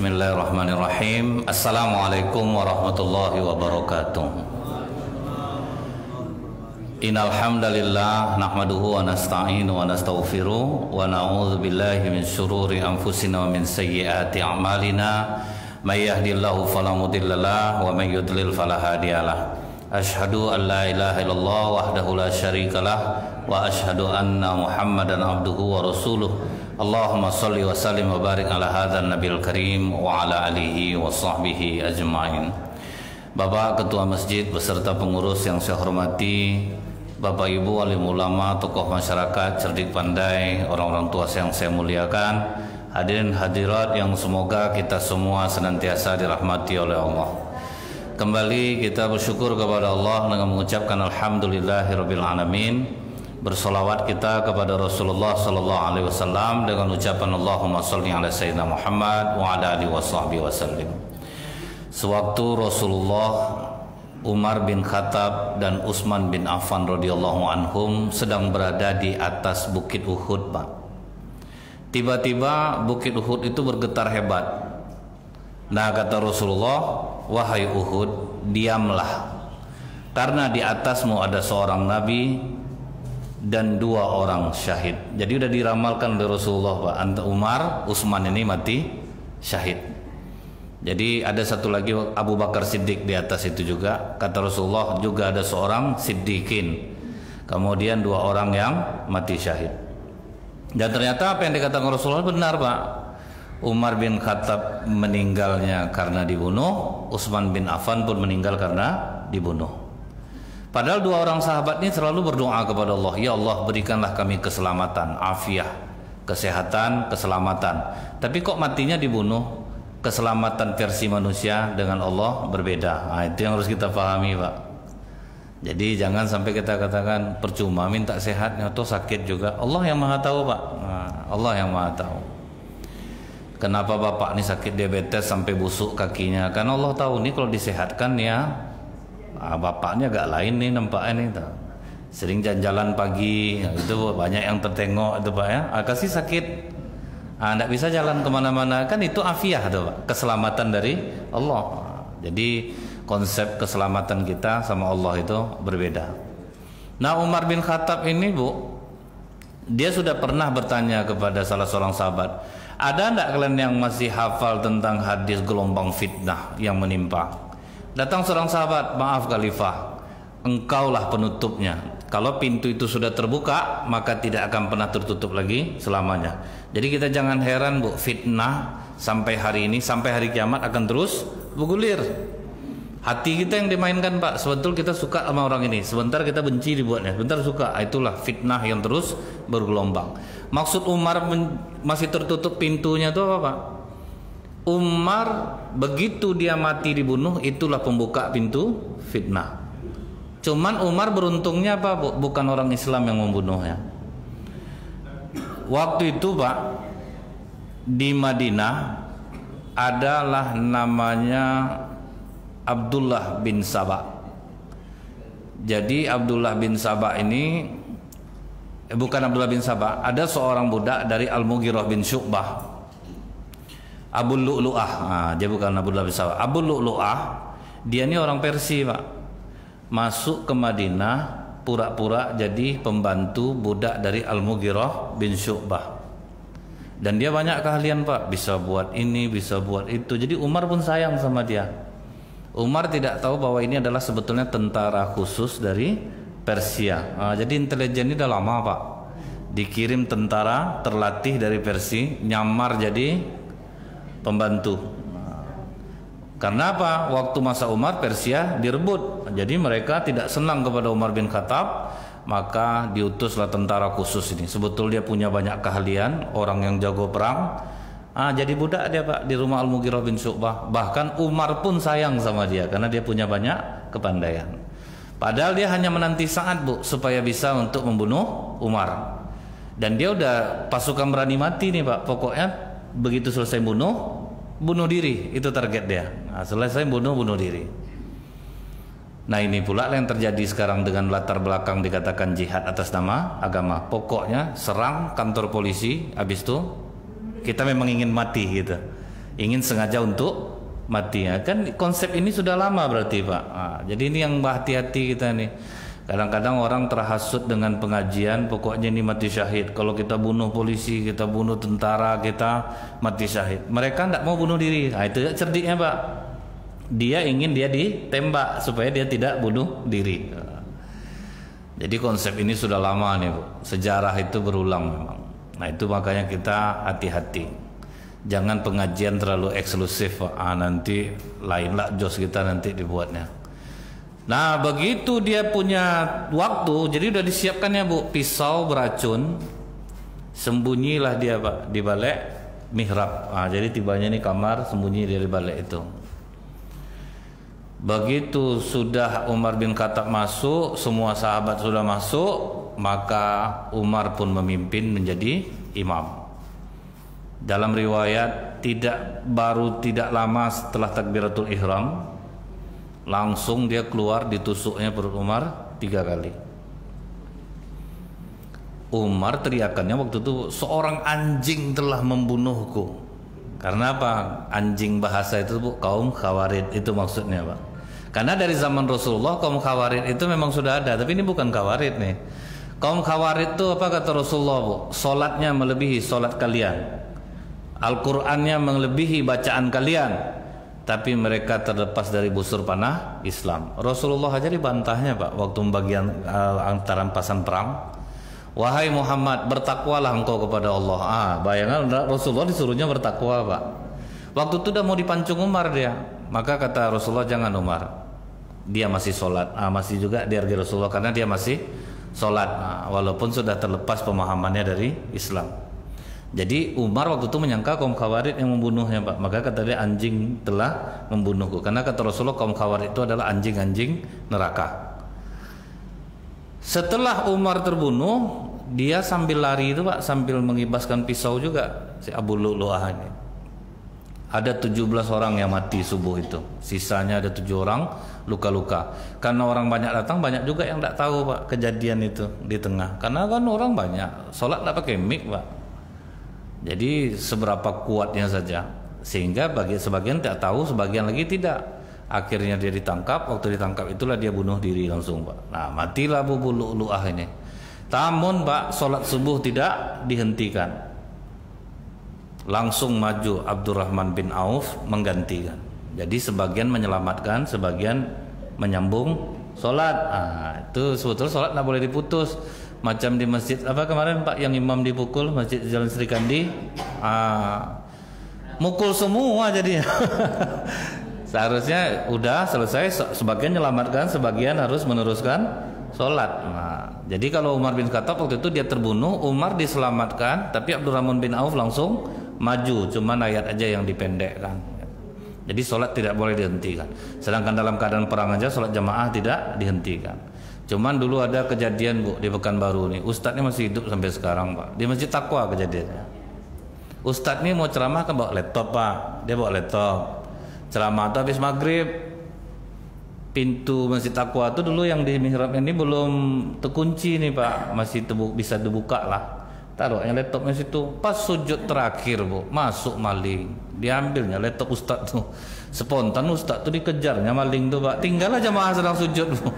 Bismillahirrahmanirrahim. Assalamualaikum warahmatullahi wabarakatuh. Innal hamdalillah nahmaduhu wa nasta'inu wa nastaghfiruh wa na'udzu billahi min syururi anfusina wa min sayyiati a'malina. May yahdihillahu fala mudhillalah wa may yudlil fala hadiyalah. Asyhadu an la ilaha illallah wahdahu la syarikalah wa asyhadu anna Muhammadan abduhu wa rasuluh. Allahumma salli wa sallim wa barik ala hadzal nabiyil karim wa ala alihi wa sahbihi ajmain. Bapak Ketua Masjid beserta pengurus yang saya hormati, Bapak Ibu alim ulama, tokoh masyarakat, cerdik pandai, orang-orang tua yang saya muliakan, hadirin hadirat yang semoga kita semua senantiasa dirahmati oleh Allah. Kembali kita bersyukur kepada Allah dengan mengucapkan alhamdulillahirabbil alamin. Bersolawat kita kepada Rasulullah sallallahu alaihi wasallam dengan ucapan Allahumma sholli ala sayyidina Muhammad wa ala alihi washabbihi wasallim. Sewaktu Rasulullah, Umar bin Khattab dan Utsman bin Affan radhiyallahu anhum sedang berada di atas bukit Uhud, Pak. Tiba-tiba bukit Uhud itu bergetar hebat. Nah, kata Rasulullah, wahai Uhud, diamlah, karena di atasmu ada seorang nabi dan 2 orang syahid. Jadi udah diramalkan oleh Rasulullah, Pak, antara Umar, Utsman ini mati syahid. Jadi ada satu lagi Abu Bakar Siddiq di atas itu juga. Kata Rasulullah juga ada seorang Siddiqin. Kemudian 2 orang yang mati syahid. Dan ternyata apa yang dikatakan Rasulullah benar, Pak. Umar bin Khattab meninggalnya karena dibunuh, Utsman bin Affan pun meninggal karena dibunuh. Padahal 2 orang sahabat ini selalu berdoa kepada Allah, ya Allah berikanlah kami keselamatan, afiah, kesehatan, keselamatan. Tapi kok matinya dibunuh? Keselamatan versi manusia dengan Allah berbeda. Nah, itu yang harus kita pahami, Pak. Jadi jangan sampai kita katakan percuma minta sehat atau sakit juga. Allah yang Maha tahu, Pak. Nah, Allah yang Maha tahu. Kenapa bapak ini sakit diabetes sampai busuk kakinya? Karena Allah tahu nih kalau disehatkan ya. Bapaknya agak lain nih nampaknya nih, sering jalan-jalan pagi, itu banyak yang tertengok itu, Pak, ya. Kasih sakit, nggak bisa jalan kemana-mana, kan itu afiah tuh, Pak, keselamatan dari Allah. Jadi konsep keselamatan kita sama Allah itu berbeda. Nah, Umar bin Khattab ini, Bu, dia sudah pernah bertanya kepada salah seorang sahabat, ada enggak kalian yang masih hafal tentang hadis gelombang fitnah yang menimpa? Datang seorang sahabat, maaf Khalifah, engkaulah penutupnya. Kalau pintu itu sudah terbuka, maka tidak akan pernah tertutup lagi selamanya. Jadi kita jangan heran, Bu, fitnah sampai hari ini, sampai hari kiamat akan terus bergulir. Hati kita yang dimainkan, Pak. Sebentar kita suka sama orang ini, sebentar kita benci dibuatnya, sebentar suka. Itulah fitnah yang terus bergelombang. Maksud Umar masih tertutup pintunya itu apa, Pak? Umar begitu dia mati dibunuh, itulah pembuka pintu fitnah. Cuman Umar beruntungnya apa, Bu? Bukan orang Islam yang membunuhnya. Waktu itu, Pak, di Madinah adalah namanya Abdullah bin Sabah. Jadi Abdullah bin Sabah ini bukan Abdullah bin Sabah, ada seorang budak dari Al-Mughirah bin Syu'bah, Abu Lu'lu'ah. Dia bukan Abdullah bin Sabah. Abu Lu'lu'ah, dia ini orang Persia, Pak. Masuk ke Madinah pura-pura jadi pembantu budak dari Al-Mughirah bin Syu'bah. Dan dia banyak keahlian, Pak. Bisa buat ini, bisa buat itu. Jadi Umar pun sayang sama dia. Umar tidak tahu bahwa ini adalah sebetulnya tentara khusus dari Persia. Jadi intelijen ini udah lama, Pak. Dikirim tentara terlatih dari Persia, nyamar jadi pembantu. Karena apa? Waktu masa Umar, Persia direbut. Jadi mereka tidak senang kepada Umar bin Khattab, maka diutuslah tentara khusus ini. Sebetulnya dia punya banyak keahlian, orang yang jago perang. Jadi budak dia, Pak, di rumah Al-Mughirah bin Syu'bah. Bahkan Umar pun sayang sama dia karena dia punya banyak kepandaian. Padahal dia hanya menanti saat, Bu, supaya bisa untuk membunuh Umar. Dan dia udah pasukan berani mati nih, Pak. Pokoknya begitu selesai bunuh diri, itu target dia. Selesai bunuh diri. Nah, ini pula yang terjadi sekarang dengan latar belakang dikatakan jihad atas nama agama. Pokoknya serang kantor polisi, habis itu kita memang ingin mati gitu. ingin sengaja untuk mati. Kan konsep ini sudah lama berarti Pak. Jadi ini yang hati-hati kita nih. Kadang-kadang orang terhasut dengan pengajian, pokoknya ini mati syahid. Kalau kita bunuh polisi, kita bunuh tentara, kita mati syahid. Mereka tidak mau bunuh diri. Itu cerdiknya Pak. Dia ingin dia ditembak supaya dia tidak bunuh diri. Jadi konsep ini sudah lama nih Bu. Sejarah itu berulang memang. Nah itu makanya kita hati-hati. Jangan pengajian terlalu eksklusif Pak. Nanti lainlah jos kita nanti dibuatnya. Nah begitu dia punya waktu, jadi udah disiapkan ya Bu, pisau beracun, sembunyilah dia Pak di balik mihrab. Jadi tibanya ini kamar, sembunyi dari balik itu. Begitu sudah Umar bin Khattab masuk, semua sahabat sudah masuk, maka Umar pun memimpin menjadi imam. Dalam riwayat tidak lama setelah takbiratul ihram, langsung dia keluar, ditusuknya perut Umar 3 kali. Umar teriakannya waktu itu, seorang anjing telah membunuhku. Karena apa? Anjing bahasa itu Bu, kaum Khawarid itu maksudnya Pak. Karena dari zaman Rasulullah kaum Khawarid itu memang sudah ada, tapi ini bukan Khawarid nih. Kaum Khawarid itu apa kata Rasulullah Bu? Solatnya melebihi solat kalian, Al-Qur'annya melebihi bacaan kalian, tapi mereka terlepas dari busur panah Islam. Rasulullah aja dibantahnya Pak waktu pembagian antara pasan perang. Wahai Muhammad, bertakwalah engkau kepada Allah. Bayangkan Rasulullah disuruhnya bertakwa Pak. Waktu itu udah mau dipancung Umar dia. Maka kata Rasulullah, jangan Umar, dia masih sholat. Masih juga dihargai Rasulullah karena dia masih sholat, walaupun sudah terlepas pemahamannya dari Islam. Jadi Umar waktu itu menyangka kaum Khawarid yang membunuhnya Pak. Maka kata dia, anjing telah membunuhku. Karena kata Rasulullah kaum Khawarid itu adalah anjing-anjing neraka. Setelah Umar terbunuh, dia sambil lari itu Pak, sambil mengibaskan pisau juga, si Abu Lu'lu'ah ini. Ada 17 orang yang mati subuh itu. Sisanya ada 7 orang luka-luka. Karena orang banyak datang, banyak juga yang tidak tahu Pak kejadian itu di tengah. Karena kan orang banyak, sholat tidak pakai mic Pak. Jadi seberapa kuatnya saja, sehingga bagi sebagian tidak tahu, sebagian lagi tidak. Akhirnya dia ditangkap. Waktu ditangkap itulah dia bunuh diri langsung Pak. Nah matilah Abu Lu'lu'ah ini. Namun Pak, sholat subuh tidak dihentikan. Langsung maju Abdurrahman bin Auf menggantikan. Jadi sebagian menyelamatkan, sebagian menyambung sholat. Itu sebetulnya sholat tidak boleh diputus. Macam di masjid apa kemarin Pak yang imam dipukul, Masjid Jalan Sri Kandi, mukul semua jadinya. Seharusnya udah selesai, sebagian menyelamatkan, sebagian harus meneruskan sholat. Jadi kalau Umar bin Khattab waktu itu dia terbunuh, Umar diselamatkan, tapi Abdurrahman bin Auf langsung maju, cuman ayat aja yang dipendekkan. Jadi sholat tidak boleh dihentikan. Sedangkan dalam keadaan perang aja sholat jamaah tidak dihentikan. Cuman dulu ada kejadian Bu di Pekanbaru nih, Ustadz ini masih hidup sampai sekarang Pak. Di Masjid Taqwa kejadiannya. Ustadz ini mau ceramah kan bawa laptop Pak, dia bawa laptop. Ceramah itu habis maghrib. Pintu Masjid Taqwa itu dulu yang di mihrab ini belum terkunci nih Pak, masih bisa dibuka lah. Taruhnya laptopnya situ. Pas sujud terakhir Bu, masuk maling, diambilnya laptop Ustadz tuh. Spontan Ustadz tuh dikejarnya maling tuh Pak. Tinggal aja jamaah sedang sujud Bu.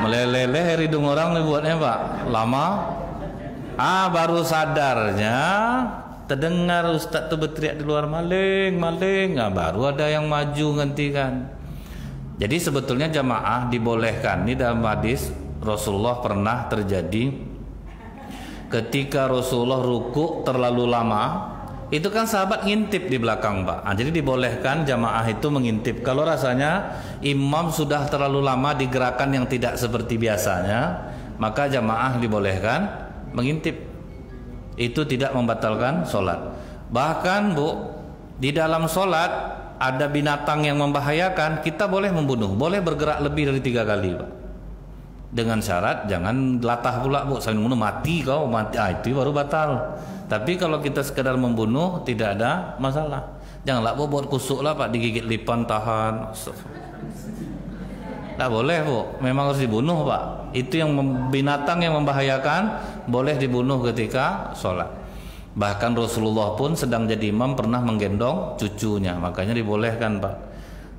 Meleleh hidung orang nih buatnya Pak. Lama. Baru sadarnya terdengar Ustadz tuh berteriak di luar, maling, maling. Baru ada yang maju gantikan. Jadi sebetulnya jamaah dibolehkan. Ini dalam hadis Rasulullah pernah terjadi ketika Rasulullah ruku terlalu lama, itu kan sahabat ngintip di belakang Pak. Jadi dibolehkan jamaah itu mengintip. Kalau rasanya imam sudah terlalu lama di gerakan yang tidak seperti biasanya, maka jamaah dibolehkan mengintip. Itu tidak membatalkan sholat. Bahkan Bu, di dalam sholat ada binatang yang membahayakan, kita boleh membunuh, boleh bergerak lebih dari 3 kali Pak. Dengan syarat jangan latah pula Bu, saya membunuh mati kau, mati, itu baru batal. Tapi kalau kita sekedar membunuh tidak ada masalah. Janganlah Bu buat kusuk lah Pak, digigit lipan tahan. Tak boleh Bu, memang harus dibunuh Pak. Itu yang binatang yang membahayakan boleh dibunuh ketika sholat. Bahkan Rasulullah pun sedang jadi imam pernah menggendong cucunya, makanya dibolehkan Pak.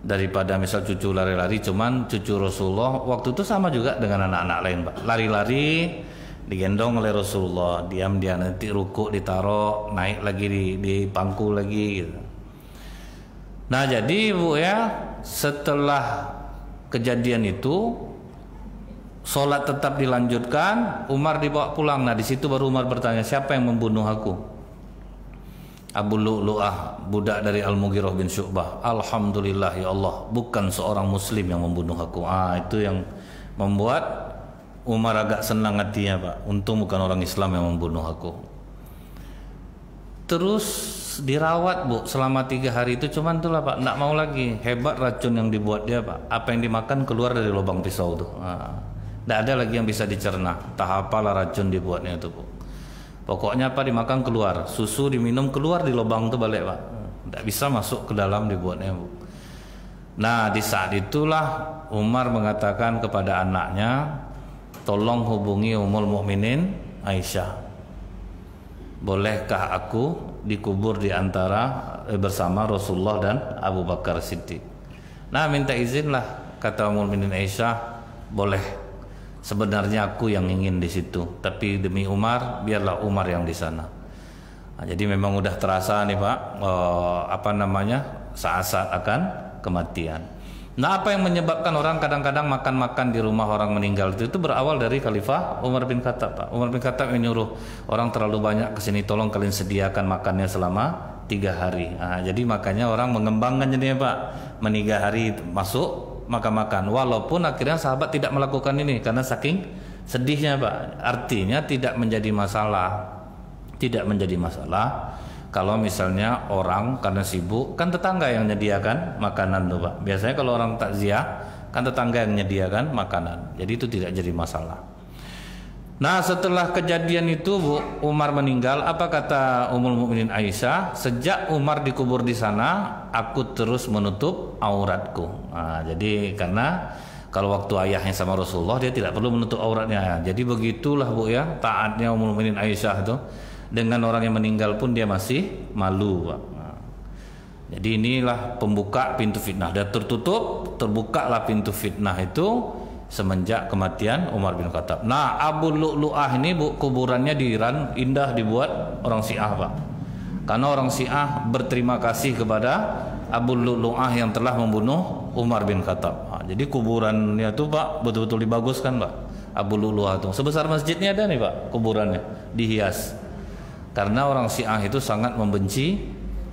Daripada misal cucu lari-lari, cuman cucu Rasulullah waktu itu sama juga dengan anak-anak lain Pak. Lari-lari digendong oleh Rasulullah, diam dia nanti ruku ditaruh, naik lagi di pangku lagi gitu. Nah jadi Bu ya, setelah kejadian itu sholat tetap dilanjutkan, Umar dibawa pulang. Nah di situ baru Umar bertanya, siapa yang membunuh aku? Abu Lu'lu'ah, budak dari Al-Mughirah bin Syu'bah. Alhamdulillah ya Allah, bukan seorang muslim yang membunuh aku. Itu yang membuat Umar agak senang hatinya Pak. Untung bukan orang Islam yang membunuh aku. Terus dirawat Bu selama 3 hari itu, cuman itulah Pak, enggak mau lagi. Hebat racun yang dibuat dia Pak. Apa yang dimakan keluar dari lubang pisau tuh. Tidak ada lagi yang bisa dicerna. Entah apalah racun dibuatnya itu Bu. Pokoknya apa dimakan keluar, susu diminum keluar di lubang itu balik Pak. Tidak bisa masuk ke dalam dibuatnya Bu. Nah di saat itulah Umar mengatakan kepada anaknya, tolong hubungi Ummul Mukminin Aisyah. Bolehkah aku dikubur di antara bersama Rasulullah dan Abu Bakar Siddiq? Nah minta izinlah, kata Ummul Mukminin Aisyah, boleh. Sebenarnya aku yang ingin di situ, tapi demi Umar biarlah Umar yang di sana. Nah, jadi memang udah terasa nih Pak, saat-saat akan kematian. Nah apa yang menyebabkan orang kadang-kadang makan-makan di rumah orang meninggal itu berawal dari Khalifah Umar bin Khattab Pak. Umar bin Khattab menyuruh orang terlalu banyak kesini, tolong kalian sediakan makannya selama 3 hari. Nah, jadi makanya orang mengembangkan jadinya Pak, 3 hari masuk makan-makan, walaupun akhirnya sahabat tidak melakukan ini karena saking sedihnya Pak. Artinya tidak menjadi masalah kalau misalnya orang karena sibuk, kan tetangga yang menyediakan makanan tuh Pak. Biasanya kalau orang takziah kan tetangga yang menyediakan makanan, jadi itu tidak jadi masalah. Nah setelah kejadian itu Bu, Umar meninggal. Apa kata Ummul Mukminin Aisyah? Sejak Umar dikubur di sana, aku terus menutup auratku. Nah, jadi karena kalau waktu ayahnya sama Rasulullah dia tidak perlu menutup auratnya. Jadi begitulah Bu ya, taatnya Ummul Mukminin Aisyah itu. Dengan orang yang meninggal pun dia masih malu Pak. Nah, jadi inilah pembuka pintu fitnah. Dan terbukalah pintu fitnah itu semenjak kematian Umar bin Khattab. Nah Abu Lu'lu'ah ini Bu, kuburannya di Iran indah dibuat orang Syiah Pak. Karena orang Syiah berterima kasih kepada Abu Lu'lu'ah yang telah membunuh Umar bin Khattab. Nah, jadi kuburannya itu Pak betul-betul dibaguskan Pak. Abu Lu'lu'ah itu sebesar masjidnya ada nih Pak, kuburannya dihias. Karena orang Syiah itu sangat membenci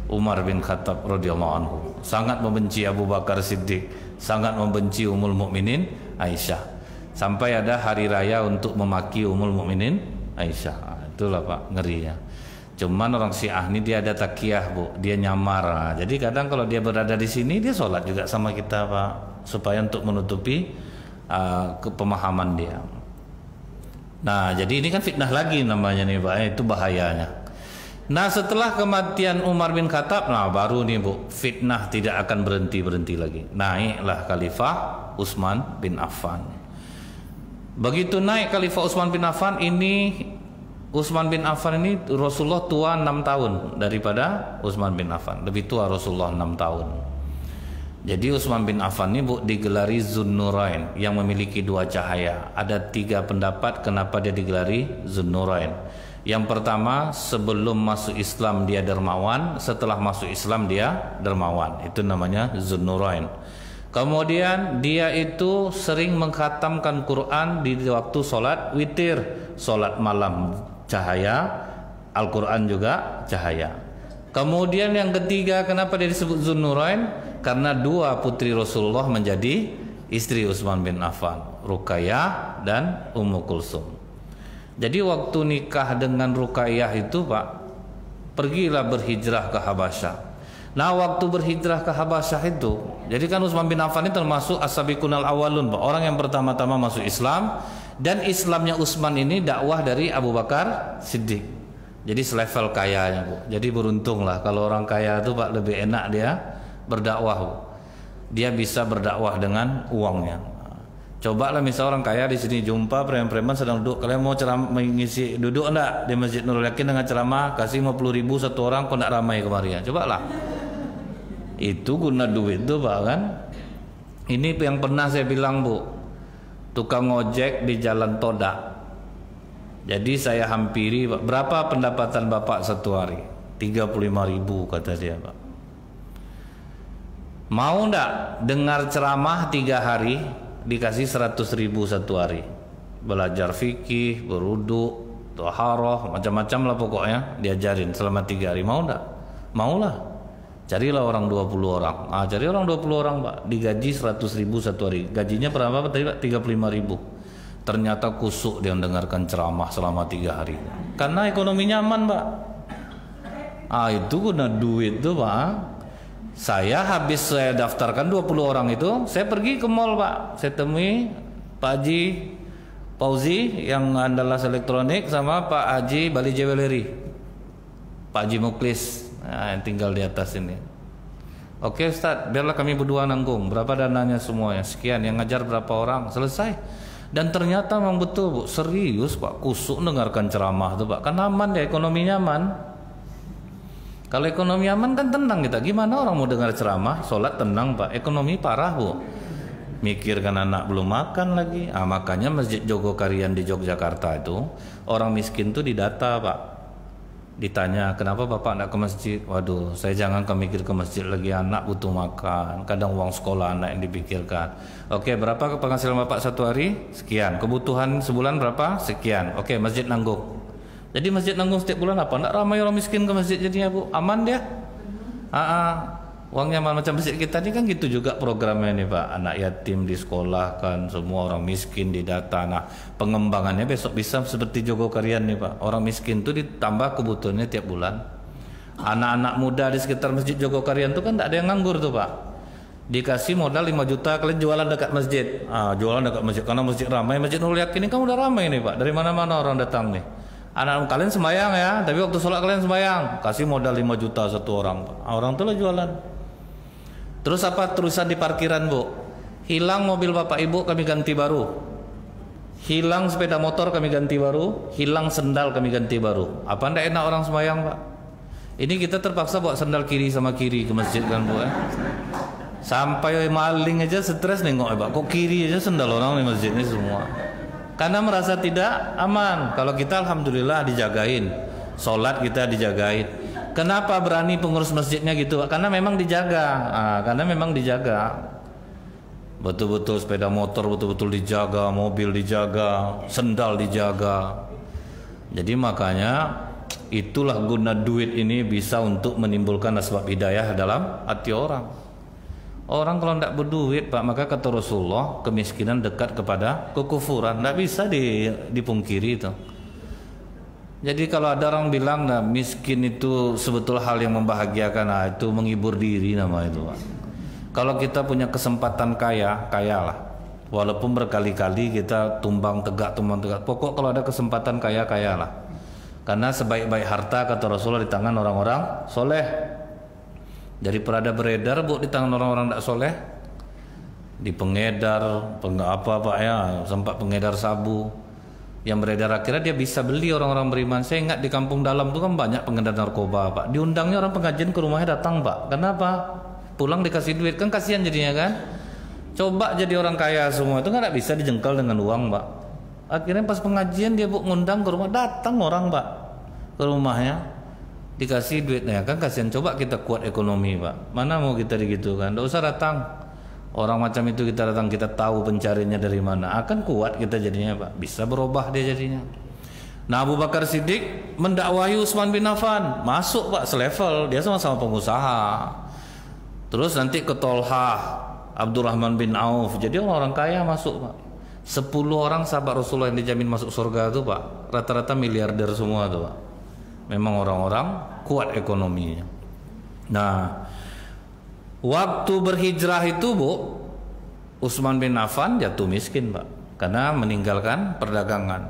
Umar bin Khattab radhiyallahu anhu, sangat membenci Abu Bakar Siddiq, sangat membenci Ummul Mukminin Aisyah. Sampai ada hari raya untuk memaki Ummul Mukminin Aisyah. Nah, itulah Pak ngerinya. Cuman orang Syiah ini dia ada takiyah Bu, dia nyamar. Nah, jadi kadang kalau dia berada di sini dia sholat juga sama kita Pak, supaya untuk menutupi kepemahaman dia. Nah jadi ini kan fitnah lagi namanya nih Pak, itu bahayanya. Nah setelah kematian Umar bin Khattab, nah baru nih Bu, fitnah tidak akan berhenti lagi. Naiklah Khalifah Utsman bin Affan. Begitu naik Khalifah Utsman bin Affan ini, Utsman bin Affan ini Rasulullah tua 6 tahun daripada Utsman bin Affan, lebih tua Rasulullah 6 tahun. Jadi Utsman bin Affan ini Bu digelari Zunnurain, yang memiliki 2 cahaya. Ada 3 pendapat kenapa dia digelari Zunnurain. Yang pertama, sebelum masuk Islam dia dermawan, setelah masuk Islam dia dermawan. Itu namanya Zunnurain. Kemudian dia itu sering mengkhatamkan Quran di waktu sholat witir, sholat malam cahaya, Al-Quran juga cahaya. Kemudian yang ketiga, kenapa dia disebut Zunnurain? Karena 2 putri Rasulullah menjadi istri Utsman bin Affan, Ruqayyah dan Ummu Kulsum. Jadi waktu nikah dengan Ruqayyah itu Pak, pergilah berhijrah ke Habasyah. Nah waktu berhijrah ke Habasyah itu, jadi kan Utsman bin Affan ini termasuk as-sabiqunal awwalun Pak, orang yang pertama-tama masuk Islam. Dan Islamnya Utsman ini dakwah dari Abu Bakar Siddiq. Jadi selevel kayanya Bu. Jadi beruntunglah kalau orang kaya itu Pak, lebih enak dia berdakwah. Dia bisa berdakwah dengan uangnya. Coba lah misal orang kaya di sini jumpa preman-preman sedang duduk, kalian mau ceramah mengisi duduk enggak di Masjid Nurul Yakin dengan ceramah, kasih 50.000 satu orang, kok enggak ramai kemarin ya? Coba lah. Itu guna duit tuh Pak kan. Ini yang pernah saya bilang Bu, tukang ojek di Jalan Toda. Jadi saya hampiri Pak, berapa pendapatan Bapak satu hari? 35.000 kata dia Pak. Mau enggak dengar ceramah 3 hari dikasih 100.000 satu hari, belajar fikih, berwudu, taharah, macam-macam lah pokoknya diajarin selama 3 hari. Mau enggak? Maulah. Carilah orang 20 orang. Cari orang 20 orang Pak, digaji 100.000 satu hari. Gajinya berapa tadi Pak? 35.000. Ternyata kusuk dia mendengarkan ceramah selama 3 hari. Karena ekonominya aman Pak. Itu guna duit tuh Pak. Saya daftarkan 20 orang itu, saya pergi ke mall Pak. Saya temui Pak Haji Fauzi yang andalas elektronik sama Pak Haji Bali Jewelry, Pak Haji Muklis yang tinggal di atas ini. Oke Ustaz, biarlah kami berdua nanggung. Berapa dananya semuanya? Sekian. Yang ngajar berapa orang? Selesai. Dan ternyata memang betul Bu, serius Pak, kusuk dengarkan ceramah tuh Pak. Kan aman ya, ekonominya aman. Kalau ekonomi aman kan tenang kita. Gimana orang mau dengar ceramah, sholat tenang Pak. Ekonomi parah Bu. Mikirkan anak belum makan lagi. Makanya Masjid Jogokarian di Yogyakarta itu orang miskin tuh didata Pak. Ditanya kenapa Bapak tidak ke masjid? Waduh, saya jangan mikir ke masjid lagi, anak butuh makan. Kadang uang sekolah anak yang dipikirkan. Oke, berapa penghasilan Bapak satu hari? Sekian. Kebutuhan sebulan berapa? Sekian. Oke, masjid nanggung. Jadi masjid nanggung setiap bulan apa? Nggak ramai orang miskin ke masjid jadinya Bu. Aman dia. Uangnya aman. Macam masjid kita ini kan gitu juga programnya nih Pak. Anak yatim di sekolah kan, semua orang miskin didata. Nah pengembangannya besok bisa seperti Jogokarian nih Pak. Orang miskin itu ditambah kebutuhannya tiap bulan. Anak-anak muda di sekitar Masjid Jogokarian itu kan nggak ada yang nganggur tuh Pak. Dikasih modal 5 juta, kalian jualan dekat masjid. Jualan dekat masjid karena masjid ramai. Masjid Nurul Yakin ini kan udah ramai nih Pak. Dari mana-mana orang datang nih. Anak kalian sembahyang ya, tapi waktu sholat kalian sembahyang, kasih modal 5 juta satu orang. Orang tuh lah jualan. Terus apa terusan di parkiran Bu? Hilang mobil bapak ibu kami ganti baru. Hilang sepeda motor kami ganti baru. Hilang sendal kami ganti baru. Apa ndak enak orang sembahyang Pak? Ini kita terpaksa bawa sendal kiri sama kiri ke masjid kan Bu ya? Sampai maling aja stres nengok Pak. Kok kiri aja sendal orang di masjid ini semua? Karena merasa tidak aman. Kalau kita alhamdulillah dijagain, sholat kita dijagain. Kenapa berani pengurus masjidnya gitu? Karena memang dijaga. Karena memang dijaga. Betul-betul sepeda motor betul-betul dijaga, mobil dijaga, sendal dijaga. Jadi makanya itulah guna duit ini bisa untuk menimbulkan asbab hidayah dalam hati orang. Orang kalau tidak berduit Pak, maka kata Rasulullah kemiskinan dekat kepada kekufuran. Tidak bisa dipungkiri itu. Jadi kalau ada orang bilang nah, miskin itu sebetulnya hal yang membahagiakan, itu menghibur diri nama itu Pak. Kalau kita punya kesempatan kaya, kayalah. Walaupun berkali-kali kita tumbang tegak. Pokok kalau ada kesempatan kaya, kayalah. Karena sebaik-baik harta kata Rasulullah di tangan orang-orang soleh. Daripada beredar Bu di tangan orang-orang tidak soleh, di pengedar, apa Pak ya, sempat pengedar sabu, yang beredar akhirnya dia bisa beli orang-orang beriman. Saya ingat di kampung dalam itu kan banyak pengedar narkoba Pak. Diundangnya orang pengajian ke rumahnya datang Pak. Kenapa? Pulang dikasih duit kan kasihan jadinya kan. Coba jadi orang kaya semua itu nggak bisa dijengkel dengan uang Pak. Akhirnya pas pengajian dia Bu ngundang ke rumah, datang orang Pak ke rumahnya. Dikasih duit, ya kan kasihan. Coba kita kuat ekonomi Pak, mana mau kita gitu kan. Tidak usah datang orang macam itu, kita datang kita tahu pencarinya dari mana, akan kuat kita jadinya Pak, bisa berubah dia jadinya. Nah Abu Bakar Siddiq mendakwahi Utsman bin Affan, masuk Pak selevel, dia sama-sama pengusaha. Terus nanti ke Tolha, Abdurrahman bin Auf, jadi orang-orang kaya masuk Pak. 10 orang sahabat Rasulullah yang dijamin masuk surga itu Pak, rata-rata miliarder semua tuh Pak. Memang orang-orang kuat ekonominya. Nah, waktu berhijrah itu Bu, Utsman bin Affan jatuh miskin Pak, karena meninggalkan perdagangan.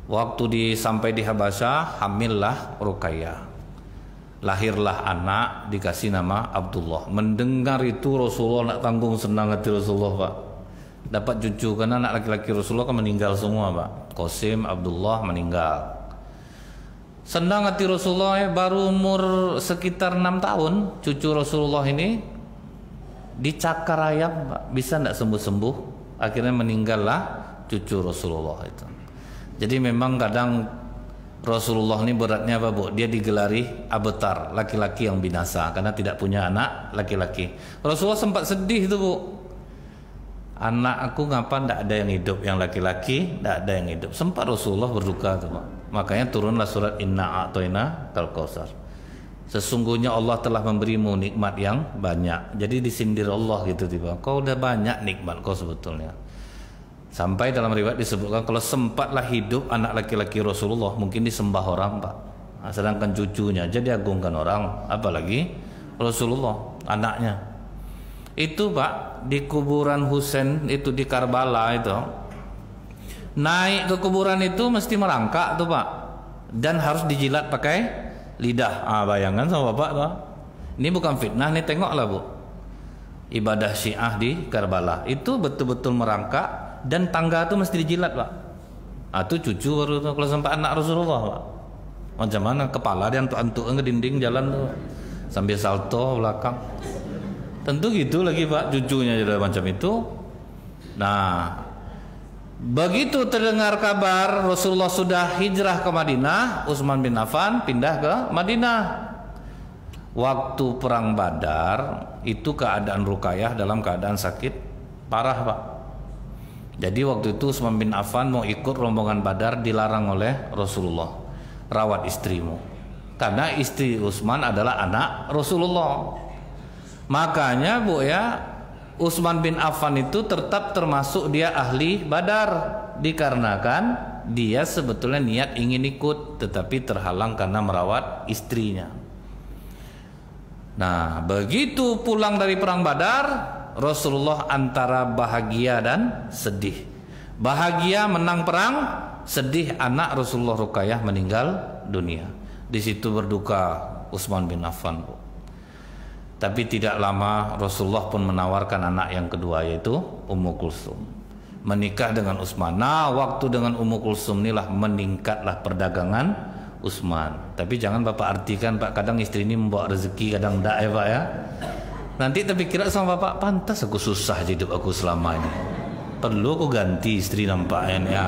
Waktu sampai di Habasyah, hamillah Ruqayyah. Lahirlah anak, dikasih nama Abdullah. Mendengar itu Rasulullah nak tanggung senang hati Rasulullah Pak. dapat cucu, karena anak laki-laki Rasulullah kan meninggal semua, Pak. Qasim, Abdullah meninggal. Senang hati Rasulullah ya, baru umur sekitar 6 tahun cucu Rasulullah ini dicakar ayam, Pak. Bisa tidak sembuh-sembuh, akhirnya meninggallah cucu Rasulullah itu. Jadi memang kadang Rasulullah ini beratnya apa, Bu? Dia digelari abtar, laki-laki yang binasa, karena tidak punya anak laki-laki. Rasulullah sempat sedih itu, Bu. Anak aku ngapa tidak ada yang hidup, yang laki-laki tidak ada yang hidup. Sempat Rasulullah berduka tuh, Pak. Makanya turunlah surat Inna a'toina kal kausar. Sesungguhnya Allah telah memberimu nikmat yang banyak. Jadi disindir Allah gitu tiba. Kau udah banyak nikmat kau sebetulnya. Sampai dalam riwayat disebutkan kalau sempatlah hidup anak laki-laki Rasulullah mungkin disembah orang, Pak. Nah, sedangkan cucunya jadi agungkan orang, apalagi Rasulullah anaknya. Itu, Pak, di kuburan Husain itu di Karbala itu. Naik ke kuburan itu mesti merangkak tuh, Pak. Dan harus dijilat pakai lidah. Bayangkan sama Bapak tuh. Ini bukan fitnah, nih tengoklah, Bu. Ibadah Syiah di Karbala itu betul-betul merangkak dan tangga itu mesti dijilat, Pak. Itu cucu baru tuh, kalau sampai anak Rasulullah, Pak. Macam mana kepala dia antuk-antuk ke dinding jalan tuh sambil salto belakang. Tentu gitu lagi, Pak, cucunya juga macam itu. Nah, begitu terdengar kabar Rasulullah sudah hijrah ke Madinah, Utsman bin Affan pindah ke Madinah. Waktu perang Badar itu keadaan Ruqayyah dalam keadaan sakit parah, Pak. Jadi waktu itu Utsman bin Affan mau ikut rombongan Badar, dilarang oleh Rasulullah. Rawat istrimu, karena istri Utsman adalah anak Rasulullah. Makanya, Bu ya, Utsman bin Affan itu tetap termasuk dia ahli Badar, dikarenakan dia sebetulnya niat ingin ikut tetapi terhalang karena merawat istrinya. Nah, begitu pulang dari perang Badar, Rasulullah antara bahagia dan sedih. Bahagia menang perang, sedih anak Rasulullah Ruqayyah meninggal dunia. Di situ berduka Utsman bin Affan, Bu. Tapi tidak lama Rasulullah pun menawarkan anak yang kedua, yaitu Ummu Kulsum, menikah dengan Utsman. Nah, waktu dengan Ummu Kulsum inilah meningkatlah perdagangan Utsman. Tapi jangan Bapak artikan, Pak, kadang istri ini membawa rezeki, kadang tidak ya, Pak ya. Nanti tapi kira sama Bapak, pantas aku susah hidup aku selama ini, perlu aku ganti istri nampaknya ya.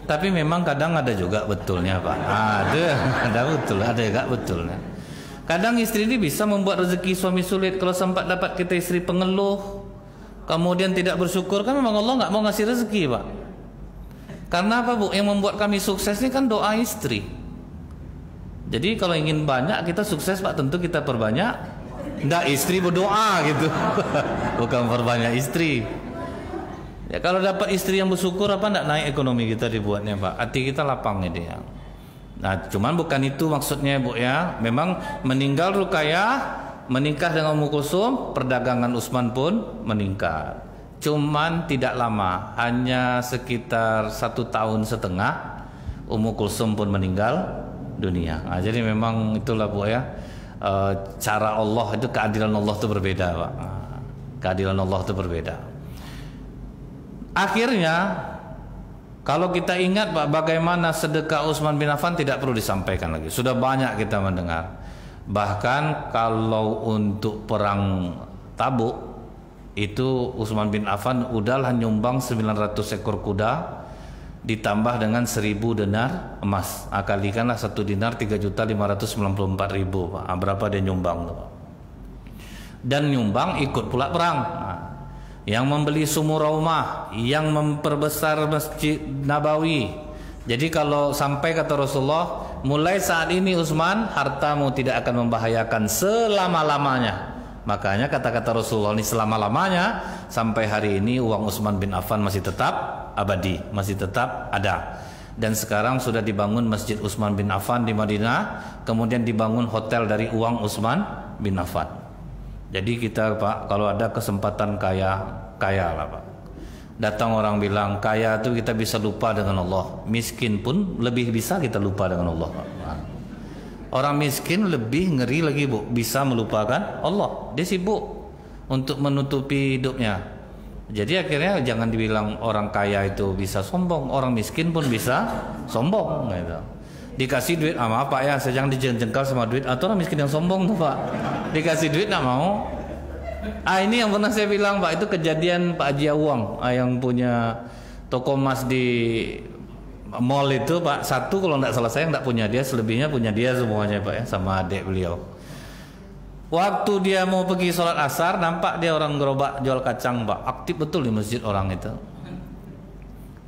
Tapi memang kadang ada juga betulnya, Pak. Ada betul, ada juga betulnya. Kadang istri ini bisa membuat rezeki suami sulit. Kalau sempat dapat kita istri pengeluh, kemudian tidak bersyukur, kan memang Allah nggak mau ngasih rezeki, Pak. Karena apa, Bu? Yang membuat kami sukses ini kan doa istri. Jadi kalau ingin banyak kita sukses, Pak, tentu kita perbanyak. Nggak istri berdoa gitu. Bukan perbanyak istri. Ya kalau dapat istri yang bersyukur, apa nggak naik ekonomi kita dibuatnya, Pak. Hati kita lapang ini ya. Nah, cuman bukan itu maksudnya, Bu ya. Memang meninggal Ruqayyah, menikah dengan Ummu Kulsum, perdagangan Utsman pun meningkat. Cuman tidak lama, hanya sekitar 1,5 tahun, Ummu Kulsum pun meninggal dunia. Nah, jadi memang itulah, Bu ya. Cara Allah itu, keadilan Allah itu berbeda, Pak. Keadilan Allah itu berbeda. Akhirnya kalau kita ingat, Pak, bagaimana sedekah Utsman bin Affan tidak perlu disampaikan lagi. Sudah banyak kita mendengar. Bahkan kalau untuk perang Tabuk itu Utsman bin Affan udahlah nyumbang 900 ekor kuda ditambah dengan 1.000 dinar emas. Kalikanlah 1 dinar 3.594.000, Pak. Berapa dia nyumbang tuh, Pak? Dan nyumbang ikut pula perang. Yang membeli sumur rumah, yang memperbesar Masjid Nabawi. Jadi kalau sampai kata Rasulullah, mulai saat ini Utsman, hartamu tidak akan membahayakan selama-lamanya. Makanya kata-kata Rasulullah ini selama-lamanya, sampai hari ini uang Utsman bin Affan masih tetap abadi, masih tetap ada. Dan sekarang sudah dibangun Masjid Utsman bin Affan di Madinah, kemudian dibangun hotel dari uang Utsman bin Affan. Jadi kita, Pak, kalau ada kesempatan kaya lah, Pak. Datang orang bilang kaya itu kita bisa lupa dengan Allah. Miskin pun lebih bisa kita lupa dengan Allah, Pak. Orang miskin lebih ngeri lagi, Bu, bisa melupakan Allah. Dia sibuk untuk menutupi hidupnya. Jadi akhirnya jangan dibilang orang kaya itu bisa sombong, orang miskin pun bisa sombong gitu. Dikasih duit sama Pak ya, saya jangan dijengkal sama duit. Atau orang miskin yang sombong tuh Pak, dikasih duit nggak mau. Ini yang pernah saya bilang Pak, itu kejadian Pak Haji Awang yang punya toko emas di mall itu Pak. Satu kalau nggak salah saya nggak punya dia, selebihnya punya dia semuanya Pak ya, sama adik beliau. Waktu dia mau pergi sholat asar, nampak dia orang gerobak jual kacang Pak, aktif betul di masjid orang itu.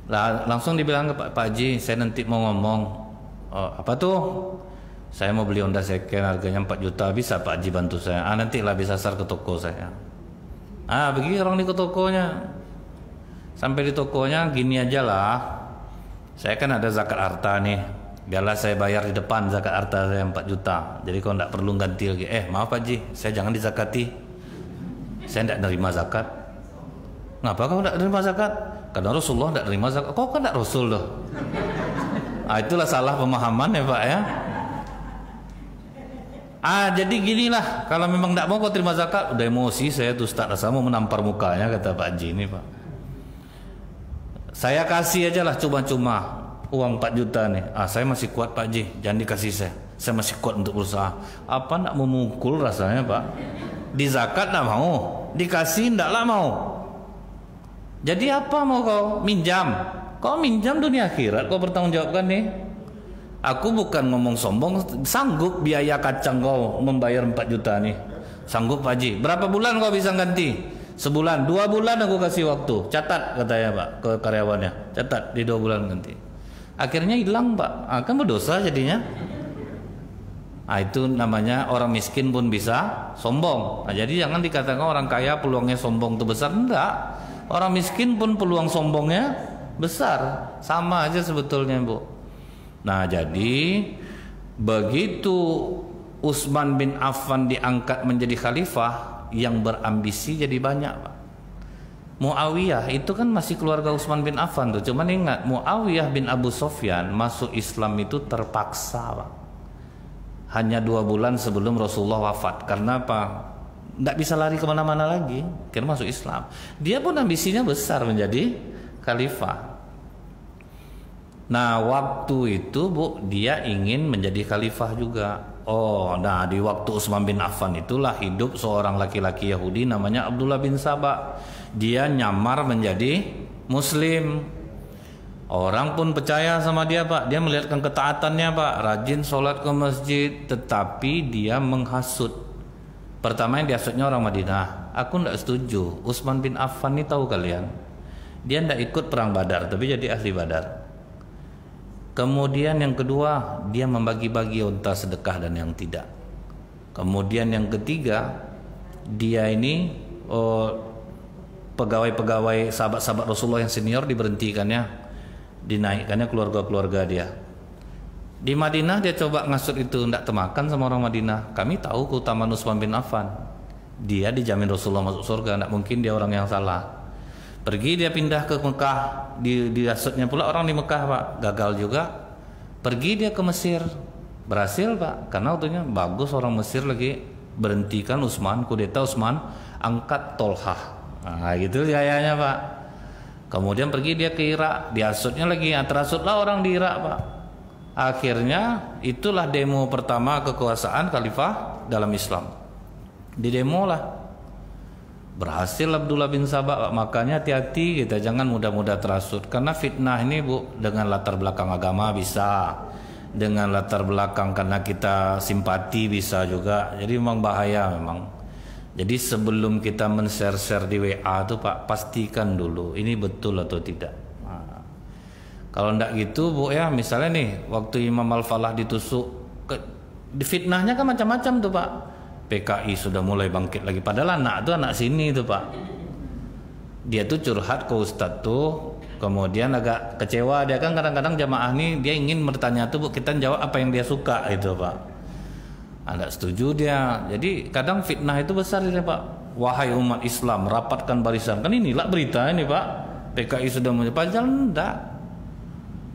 Lah, langsung dibilang ke Pak Haji, saya nanti mau ngomong. Apa tuh? Saya mau beli Honda second, harganya 4 juta, bisa Pak Haji bantu saya? Nanti lah bisa asar ke toko saya. Pergi orang di ke tokonya. Sampai di tokonya, gini aja lah. Saya kan ada zakat harta nih. Biarlah saya bayar di depan zakat harta saya 4 juta. Jadi kalau tidak perlu ganti lagi. Maaf Pak Haji, saya jangan dizakati. Saya tidak nerima zakat. Ngapa kau tidak nerima zakat? Karena Rasulullah tidak nerima zakat. Kau kan tidak Rasul loh. Itulah salah pemahaman ya Pak ya. Jadi ginilah, kalau memang tidak mau kau terima zakat, udah emosi saya tuh Ustaz, rasa mau menampar mukanya kata Pak Haji ini Pak. Saya kasih aja lah cuma-cuma uang 4 juta nih. Saya masih kuat Pak Haji, jangan dikasih saya masih kuat untuk berusaha. Apa nak memukul rasanya Pak? Di zakat nak mau, dikasih ndaklah mau. Jadi apa mau kau minjam? Kau minjam dunia akhirat kau bertanggung jawabkan nih. Aku bukan ngomong sombong, sanggup biaya kacang kau membayar 4 juta nih. Sanggup Pak Haji. Berapa bulan kau bisa ganti? Sebulan, 2 bulan aku kasih waktu. Catat katanya Pak ke karyawannya. Catat di 2 bulan ganti. Akhirnya hilang Pak, kan berdosa jadinya. Itu namanya orang miskin pun bisa sombong. Jadi jangan dikatakan orang kaya peluangnya sombong itu besar. Enggak, orang miskin pun peluang sombongnya besar. Sama aja sebetulnya Bu. Jadi begitu Utsman bin Affan diangkat menjadi khalifah, yang berambisi jadi banyak Pak. Muawiyah itu kan masih keluarga Utsman bin Affan tuh. Cuman ingat, Muawiyah bin Abu Sufyan masuk Islam itu terpaksa Pak. Hanya 2 bulan sebelum Rasulullah wafat. Karena apa? Tidak bisa lari kemana-mana lagi. Karena masuk Islam. Dia pun ambisinya besar menjadi khalifah. Waktu itu Bu, dia ingin menjadi khalifah juga. Di waktu Utsman bin Affan itulah hidup seorang laki-laki Yahudi namanya Abdullah bin Saba. Dia nyamar menjadi Muslim. Orang pun percaya sama dia Pak. Dia melihatkan ketaatannya Pak, rajin sholat ke masjid. Tetapi dia menghasut. Pertama yang dihasutnya orang Madinah. Aku tidak setuju. Utsman bin Affan ini tahu kalian, dia tidak ikut perang Badar, tapi jadi ahli Badar. Kemudian yang kedua, dia membagi-bagi unta sedekah dan yang tidak. Kemudian yang ketiga, dia ini pegawai-pegawai sahabat-sahabat Rasulullah yang senior diberhentikannya, dinaikkannya keluarga-keluarga dia. Di Madinah dia coba ngasut itu, tidak temakan sama orang Madinah. Kami tahu keutamaan Utsman bin Affan. Dia dijamin Rasulullah masuk surga, tidak mungkin dia orang yang salah. Pergi dia pindah ke Mekah, diasutnya pula orang di Mekah Pak, gagal juga. Pergi dia ke Mesir, berhasil Pak, karena waktunya bagus orang Mesir lagi berhentikan Utsman, kudeta Utsman, angkat Tolhah. Gitu gayanya Pak. Kemudian pergi dia ke Irak, diasutnya lagi, terasutlah orang di Irak Pak. Akhirnya itulah demo pertama kekuasaan khalifah dalam Islam. Di demo lah berhasil Abdullah bin Saba. Makanya hati-hati kita, jangan mudah-mudah terasut. Karena fitnah ini Bu, dengan latar belakang agama bisa, dengan latar belakang karena kita simpati bisa juga. Jadi memang bahaya memang. Jadi sebelum kita men-share-share di WA tuh Pak, pastikan dulu ini betul atau tidak. Kalau ndak gitu Bu ya, misalnya nih waktu Imam Al-Falah ditusuk, fitnahnya kan macam-macam tuh Pak. PKI sudah mulai bangkit lagi, padahal anak tuh anak sini tuh Pak. Dia tuh curhat ke Ustadz tuh, kemudian agak kecewa dia kan, kadang-kadang jamaah nih dia ingin bertanya tuh Bu, kita jawab apa yang dia suka itu Pak. Anda setuju dia. Jadi kadang fitnah itu besar ini Pak. Wahai umat Islam, rapatkan barisan. Kan inilah berita ini Pak. PKI sudah mulai, padahal enggak.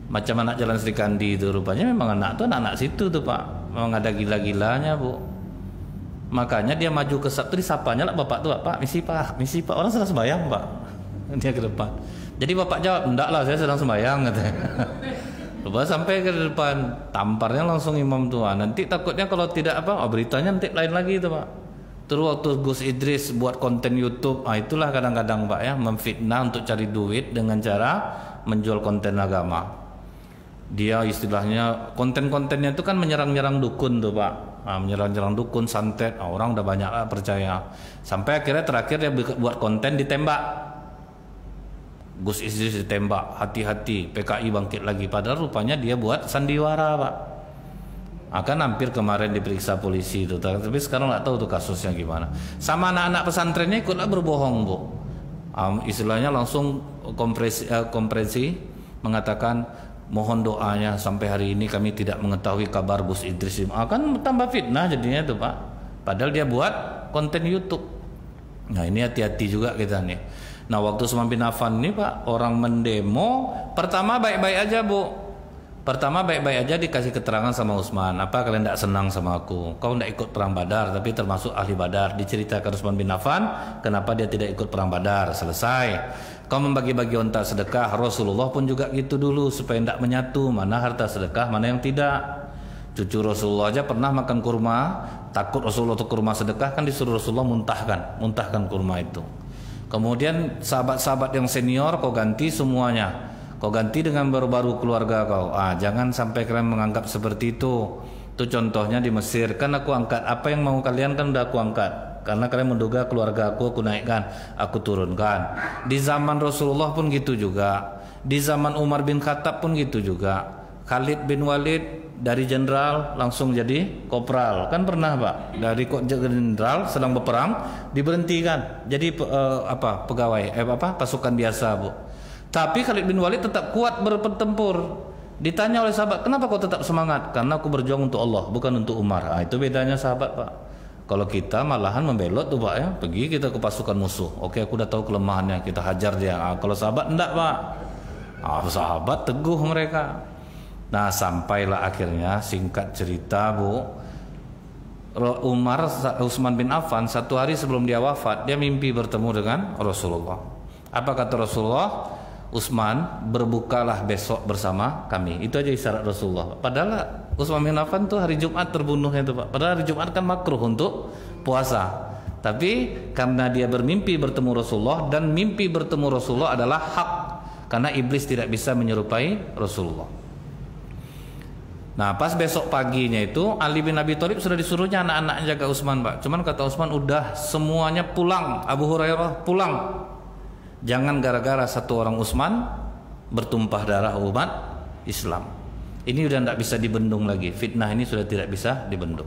Macam anak Jalan Sri Kandi itu rupanya memang anak tuh anak situ tuh Pak. Memang ada gila-gilanya Bu. Makanya dia maju ke Sabtu, disapanya lah bapak tuh Pak, misi Pak, orang sudah sembahyang Pak. Dia ke depan. Jadi bapak jawab, enggak lah, saya sedang sembahyang katanya. Coba sampai ke depan, tamparnya langsung imam tua. Nanti takutnya kalau tidak beritanya nanti lain lagi itu pak. Terus waktu Gus Idris buat konten YouTube, itulah kadang-kadang pak ya, memfitnah untuk cari duit dengan cara menjual konten agama. Dia istilahnya konten-kontennya itu kan menyerang-nyerang dukun tuh pak. Menyerang-nyerang dukun, santet, orang udah banyak lah percaya. Sampai akhirnya terakhir dia buat konten ditembak. Gus Idris ditembak, hati-hati PKI bangkit lagi. Padahal rupanya dia buat sandiwara pak. Akan hampir kemarin diperiksa polisi itu, tapi sekarang nggak tahu tuh kasusnya gimana. Sama anak-anak pesantrennya ikutlah berbohong bu. Istilahnya langsung kompresi mengatakan mohon doanya sampai hari ini kami tidak mengetahui kabar Gus Idris. Akan tambah fitnah jadinya tuh pak. Padahal dia buat konten YouTube. Nah ini hati-hati juga kita nih. Nah waktu Utsman bin Affan ini pak, orang mendemo pertama baik-baik aja bu. Pertama baik-baik aja dikasih keterangan sama Utsman, apa kalian tidak senang sama aku? Kau tidak ikut perang Badar tapi termasuk ahli Badar. Diceritakan Utsman bin Affan kenapa dia tidak ikut perang Badar. Selesai. Kau membagi-bagi onta sedekah, Rasulullah pun juga gitu dulu supaya tidak menyatu mana harta sedekah mana yang tidak. Cucu Rasulullah aja pernah makan kurma, takut Rasulullah untuk kurma sedekah kan disuruh Rasulullah muntahkan kurma itu. Kemudian sahabat-sahabat yang senior kau ganti semuanya. Kau ganti dengan baru-baru keluarga kau. Jangan sampai kalian menganggap seperti itu. Itu contohnya di Mesir. Kan aku angkat apa yang mau kalian kan udah aku angkat. Karena kalian menduga keluarga aku naikkan, aku turunkan. Di zaman Rasulullah pun gitu juga. Di zaman Umar bin Khattab pun gitu juga. Khalid bin Walid dari jenderal langsung jadi kopral, kan pernah pak, dari jenderal sedang berperang diberhentikan jadi pegawai pasukan biasa bu. Tapi Khalid bin Walid tetap kuat bertempur. Ditanya oleh sahabat, kenapa kau tetap semangat? Karena aku berjuang untuk Allah bukan untuk Umar. Itu bedanya sahabat pak. Kalau kita malahan membelot tuh pak ya, pergi kita ke pasukan musuh. Oke aku udah tahu kelemahannya, kita hajar dia. Kalau sahabat enggak pak. Sahabat teguh mereka. Nah sampailah akhirnya singkat cerita bu, Utsman bin Affan satu hari sebelum dia wafat dia mimpi bertemu dengan Rasulullah. Apa kata Rasulullah? Utsman berbukalah besok bersama kami. Itu aja isyarat Rasulullah. Padahal Utsman bin Affan tuh hari Jumat terbunuhnya itu pak. Padahal hari Jumat kan makruh untuk puasa. Tapi karena dia bermimpi bertemu Rasulullah dan mimpi bertemu Rasulullah adalah hak. Karena iblis tidak bisa menyerupai Rasulullah. Nah pas besok paginya itu Ali bin Abi Thalib sudah disuruhnya anak-anaknya jaga Utsman pak. Cuman kata Utsman udah semuanya pulang. Abu Hurairah pulang. Jangan gara-gara satu orang Utsman bertumpah darah umat Islam. Ini udah tidak bisa dibendung lagi. Fitnah ini sudah tidak bisa dibendung.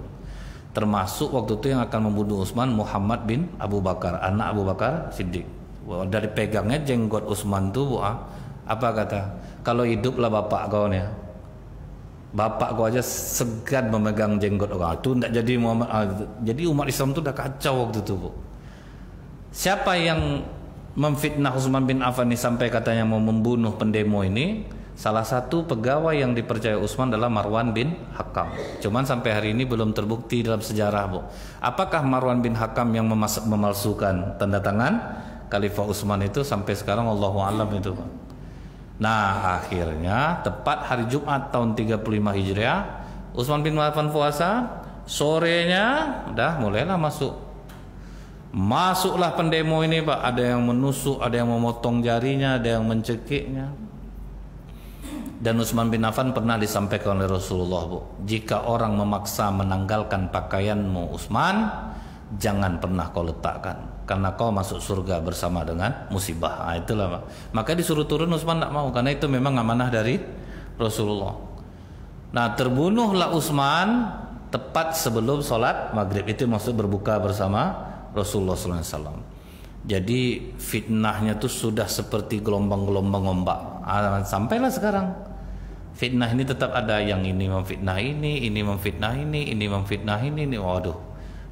Termasuk waktu itu yang akan membunuh Utsman Muhammad bin Abu Bakar, anak Abu Bakar Siddiq. Dari pegangnya jenggot Utsman tuh apa kata? Kalau hiduplah bapak kau nih. Bapak kau aja segan memegang jenggot orang itu tidak jadi Muhammad. Jadi umat Islam itu udah kacau waktu itu bu. Siapa yang memfitnah Utsman bin Affan ini sampai katanya mau membunuh pendemo ini? Salah satu pegawai yang dipercaya Utsman adalah Marwan bin Hakam. Cuman sampai hari ini belum terbukti dalam sejarah bu. Apakah Marwan bin Hakam yang memalsukan tanda tangan Khalifah Utsman itu? Sampai sekarang Allahu a'lam itu pak. Nah akhirnya tepat hari Jumat tahun 35 Hijriah Utsman bin Affan puasa. Sorenya udah mulailah Masuklah pendemo ini pak. Ada yang menusuk, ada yang memotong jarinya, ada yang mencekiknya. Dan Utsman bin Affan pernah disampaikan oleh Rasulullah bu, jika orang memaksa menanggalkan pakaianmu Utsman, jangan pernah kau letakkan, karena kau masuk surga bersama dengan musibah. Itulah pak. Maka disuruh turun, Utsman tidak mau, karena itu memang amanah dari Rasulullah. Nah terbunuhlah Utsman tepat sebelum sholat maghrib. Itu maksud berbuka bersama Rasulullah SAW. Jadi fitnahnya tuh sudah seperti gelombang-gelombang ombak. Sampailah sekarang fitnah ini tetap ada, yang ini memfitnah ini memfitnah ini memfitnah ini. Waduh,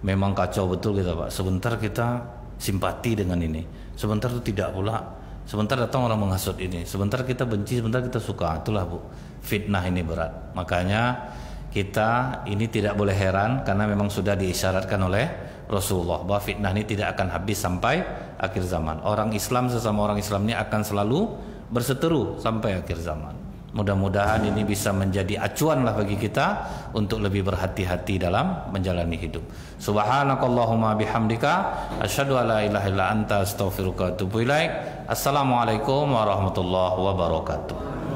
memang kacau betul kita pak. Sebentar kita simpati dengan ini, sebentar itu tidak pula. Sebentar datang orang menghasut ini, sebentar kita benci, sebentar kita suka. Itulah bu, fitnah ini berat. Makanya kita ini tidak boleh heran karena memang sudah diisyaratkan oleh Rasulullah, bahwa fitnah ini tidak akan habis sampai akhir zaman. Orang Islam sesama orang Islam ini akan selalu berseteru sampai akhir zaman. Mudah-mudahan ini bisa menjadi acuan lah bagi kita untuk lebih berhati-hati dalam menjalani hidup. Subhanakallahumma bihamdika asyhadu an la ilaha illa anta astaghfiruka wa atubu ilaik. Assalamualaikum warahmatullahi wabarakatuh.